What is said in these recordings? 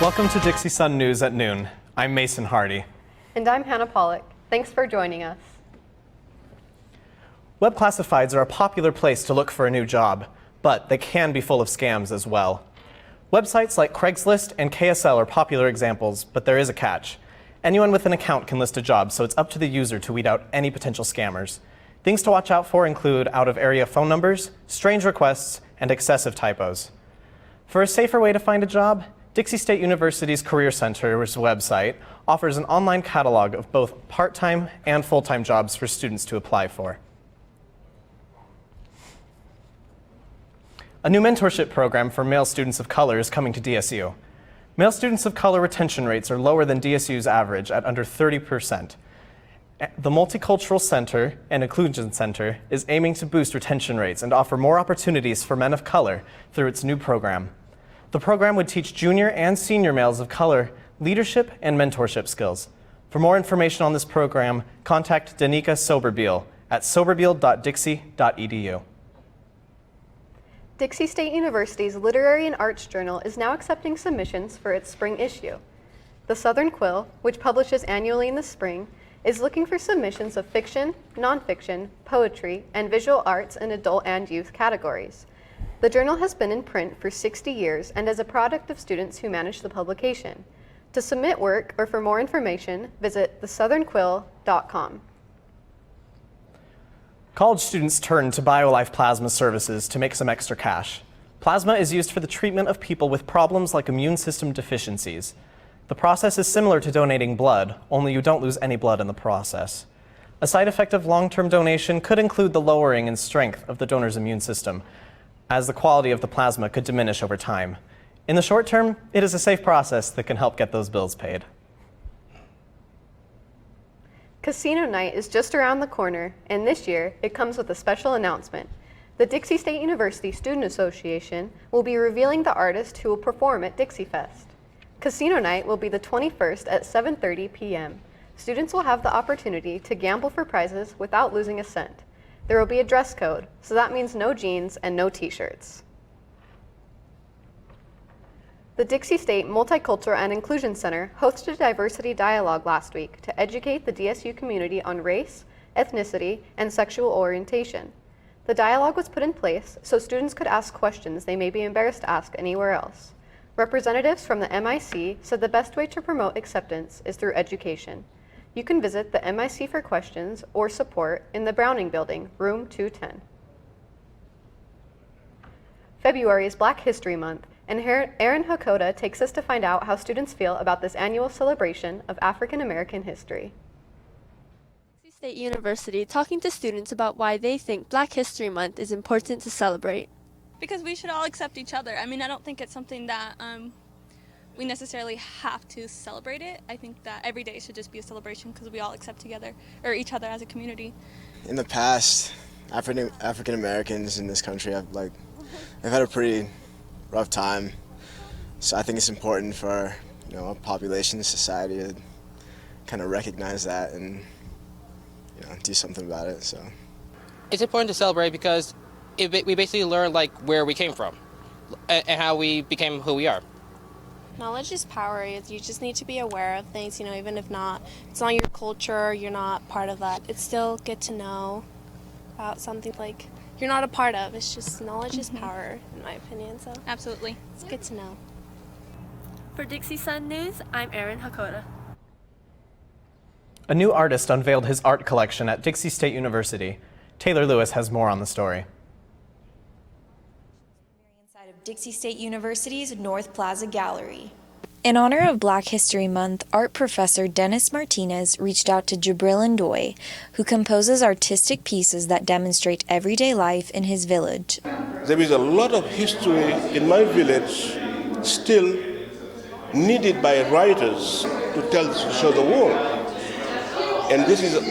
Welcome to Dixie Sun News at noon. I'm Mason Hardy. And I'm Hannah Pollock. Thanks for joining us. Web classifieds are a popular place to look for a new job, but they can be full of scams as well. Websites like Craigslist and KSL are popular examples, but there is a catch. Anyone with an account can list a job, so it's up to the user to weed out any potential scammers. Things to watch out for include out-of-area phone numbers, strange requests, and excessive typos. For a safer way to find a job, Dixie State University's Career Center's website offers an online catalog of both part-time and full-time jobs for students to apply for. A new mentorship program for male students of color is coming to DSU. Male students of color retention rates are lower than DSU's average at under 30%. The Multicultural Center and Inclusion Center is aiming to boost retention rates and offer more opportunities for men of color through its new program. The program would teach junior and senior males of color leadership and mentorship skills. For more information on this program, contact Danica Soberbiel at soberbiel.dixie.edu. Dixie State University's Literary and Arts Journal is now accepting submissions for its spring issue. The Southern Quill, which publishes annually in the spring, is looking for submissions of fiction, nonfiction, poetry, and visual arts in adult and youth categories. The journal has been in print for 60 years and is a product of students who manage the publication. To submit work or for more information, visit thesouthernquill.com. College students turn to BioLife Plasma Services to make some extra cash. Plasma is used for the treatment of people with problems like immune system deficiencies. The process is similar to donating blood, only you don't lose any blood in the process. A side effect of long-term donation could include the lowering in strength of the donor's immune system, as the quality of the plasma could diminish over time. In the short term, it is a safe process that can help get those bills paid. Casino night is just around the corner, and this year it comes with a special announcement. The Dixie State University Student Association will be revealing the artist who will perform at Dixie Fest. Casino night will be the 21st at 7:30 p.m. Students will have the opportunity to gamble for prizes without losing a cent. There will be a dress code, so that means no jeans and no t-shirts. The Dixie State Multicultural and Inclusion Center hosted a diversity dialogue last week to educate the DSU community on race, ethnicity, and sexual orientation. The dialogue was put in place so students could ask questions they may be embarrassed to ask anywhere else. Representatives from the MIC said the best way to promote acceptance is through education. You can visit the MIC for questions or support in the Browning Building, room 210. February is Black History Month, and Erin Hakoda takes us to find out how students feel about this annual celebration of African American history. Dixie State University talking to students about why they think Black History Month is important to celebrate. Because we should all accept each other. I mean, I don't think it's something that we necessarily have to celebrate it. I think that every day should just be a celebration because we all accept together, or each other as a community. In the past, African Americans in this country have had a pretty rough time. So I think it's important for a population, society to kind of recognize that and do something about it. So it's important to celebrate because we basically learn where we came from and how we became who we are. Knowledge is power. You just need to be aware of things, even if it's not your culture, you're not part of that. It's still good to know about something you're not a part of. It's just knowledge is power, in my opinion. So absolutely, it's good to know. For Dixie Sun News, I'm Erin Hakoda. A new artist unveiled his art collection at Dixie State University. Taylor Lewis has more on the story. Inside of Dixie State University's North Plaza Gallery. In honor of Black History Month, art professor Dennis Martinez reached out to Jabril Ndoye, who composes artistic pieces that demonstrate everyday life in his village. There is a lot of history in my village still needed by writers to show the world. And this is a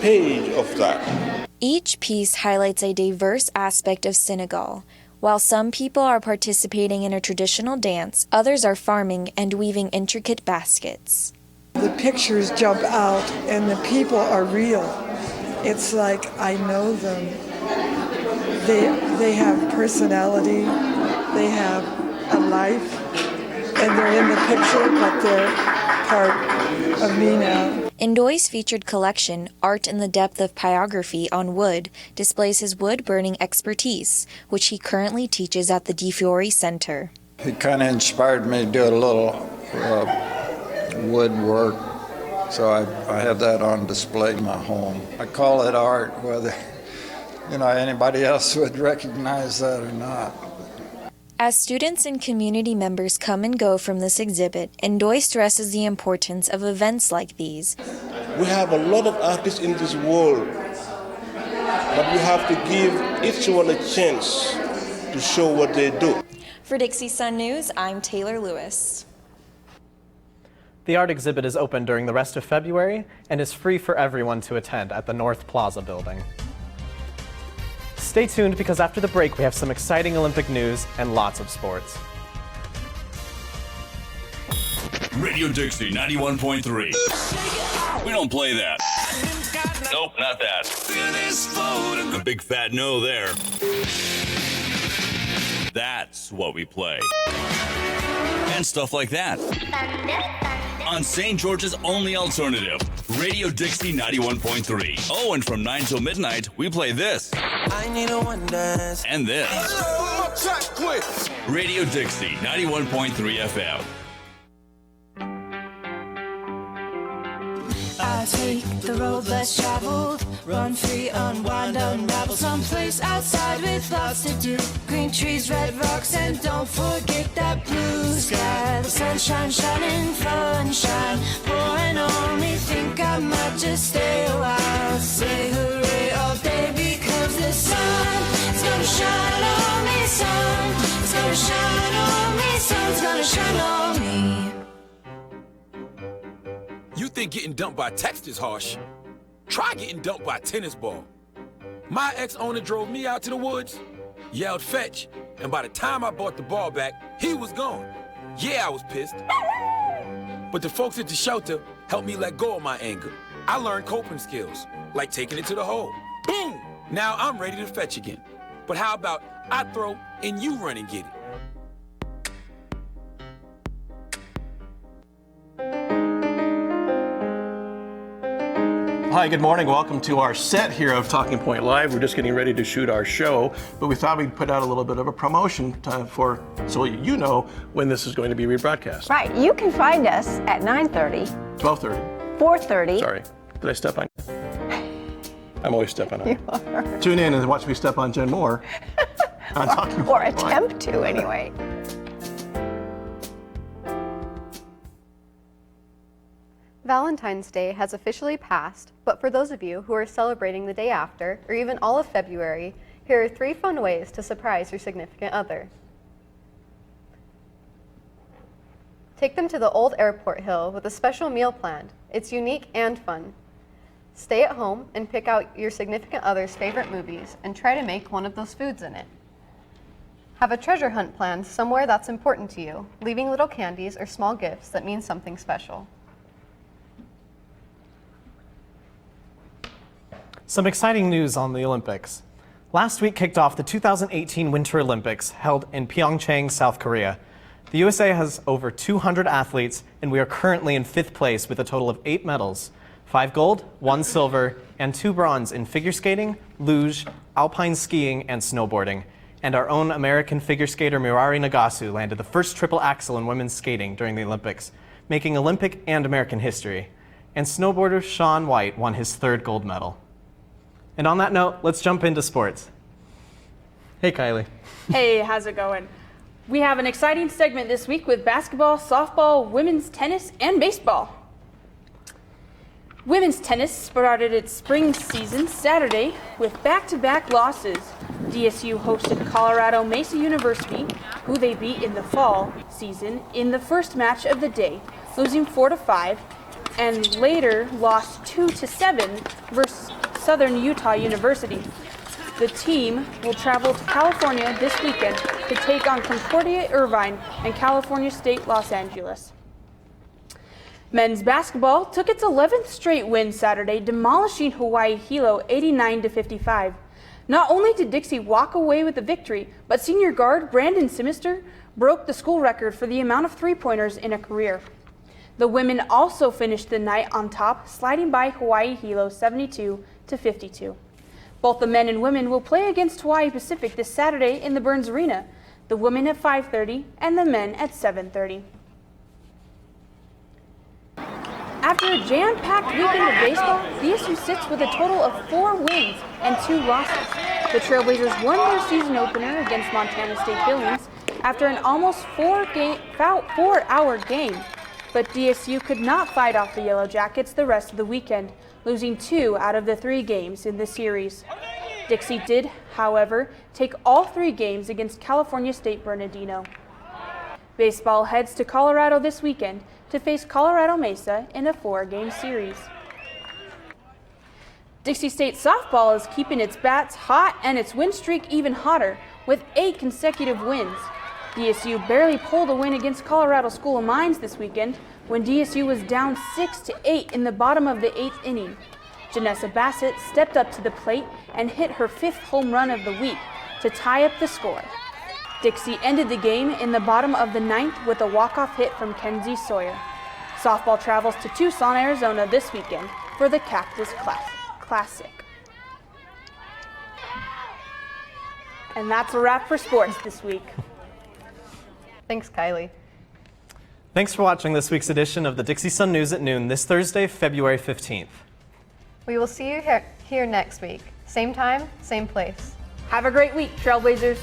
page of that. Each piece highlights a diverse aspect of Senegal. While some people are participating in a traditional dance, others are farming and weaving intricate baskets. The pictures jump out and the people are real. It's like I know them. They have personality, they have a life, and they're in the picture, but they're part of me now. Ndoye's featured collection, Art in the Depth of Pyrography on Wood, displays his wood-burning expertise, which he currently teaches at the DeFiore Center. It kind of inspired me to do a little woodwork, so I have that on display in my home. I call it art, whether anybody else would recognize that or not. As students and community members come and go from this exhibit, Ndoye stresses the importance of events like these. We have a lot of artists in this world, but we have to give each one a chance to show what they do. For Dixie Sun News, I'm Taylor Lewis. The art exhibit is open during the rest of February and is free for everyone to attend at the North Plaza building. Stay tuned because after the break we have some exciting Olympic news and lots of sports. Radio Dixie 91.3. We don't play that. Nope, not that. A big fat no there. That's what we play. And stuff like that. On St. George's only alternative, Radio Dixie 91.3. Oh, and from 9 till midnight, we play this. I need a one dance. And this. Radio Dixie 91.3 FM. I take the road less traveled, run free, unwind, unravel, someplace outside with lots to do. Green trees, red rocks, and don't forget that blue sky. The sunshine shining, sunshine pouring on me. Think I might just stay a while. Say hooray all day because the sun is gonna shine on me. Sun is gonna shine on me. Sun's gonna shine on me. You think getting dumped by text is harsh? Try getting dumped by a tennis ball. My ex-owner drove me out to the woods, yelled fetch, and by the time I brought the ball back, he was gone. Yeah, I was pissed. But the folks at the shelter helped me let go of my anger. I learned coping skills, like taking it to the hole. Boom! Now I'm ready to fetch again. But how about I throw and you run and get it? Hi, good morning. Welcome to our set here of Talking Point Live. We're just getting ready to shoot our show, but we thought we'd put out a little bit of a promotion so you know when this is going to be rebroadcast. Right. You can find us at 9:30, 12:30. 4:30. Sorry. Did I step on you? I'm always stepping on You are. Tune in and watch me step on Jen Moore on Talking Point Or Live. attempt to, anyway. Valentine's Day has officially passed, but for those of you who are celebrating the day after, or even all of February, here are 3 fun ways to surprise your significant other. Take them to the old airport hill with a special meal planned. It's unique and fun. Stay at home and pick out your significant other's favorite movies and try to make one of those foods in it. Have a treasure hunt planned somewhere that's important to you, leaving little candies or small gifts that mean something special. Some exciting news on the Olympics. Last week kicked off the 2018 Winter Olympics held in Pyeongchang, South Korea. The USA has over 200 athletes, and we are currently in 5th place with a total of 8 medals, 5 gold, 1 silver, and 2 bronze in figure skating, luge, alpine skiing, and snowboarding. And our own American figure skater Mirari Nagasu landed the first triple axel in women's skating during the Olympics, making Olympic and American history. And snowboarder Shaun White won his 3rd gold medal. And on that note, let's jump into sports. Hey, Kylie. Hey, how's it going? We have an exciting segment this week with basketball, softball, women's tennis, and baseball. Women's tennis started its spring season Saturday with back-to-back losses. DSU hosted Colorado Mesa University, who they beat in the fall season in the first match of the day, losing 4-5, and later lost 2-7 versus Southern Utah University. The team will travel to California this weekend to take on Concordia Irvine and California State Los Angeles. Men's basketball took its 11th straight win Saturday, demolishing Hawaii Hilo 89-55. Not only did Dixie walk away with the victory, but senior guard Brandon Simister broke the school record for the amount of three-pointers in a career. The women also finished the night on top, sliding by Hawaii Hilo 72-52. Both the men and women will play against Hawaii Pacific this Saturday in the Burns Arena, the women at 5:30 and the men at 7:30. After a jam-packed weekend of baseball, DSU sits with a total of 4 wins and 2 losses. The Trailblazers won their season opener against Montana State Billings after an almost 4-hour game, but DSU could not fight off the Yellow Jackets the rest of the weekend, losing 2 out of the 3 games in the series. Dixie did, however, take all 3 games against California State Bernardino. Baseball heads to Colorado this weekend to face Colorado Mesa in a 4-game series. Dixie State softball is keeping its bats hot and its win streak even hotter with 8 consecutive wins. DSU barely pulled a win against Colorado School of Mines this weekend when DSU was down 6-8 in the bottom of the 8th inning. Janessa Bassett stepped up to the plate and hit her 5th home run of the week to tie up the score. Dixie ended the game in the bottom of the 9th with a walk-off hit from Kenzie Sawyer. Softball travels to Tucson, Arizona this weekend for the Cactus Classic. And that's a wrap for sports this week. Thanks, Kylie. Thanks for watching this week's edition of the Dixie Sun News at noon this Thursday, February 15th. We will see you here next week. Same time, same place. Have a great week, Trailblazers.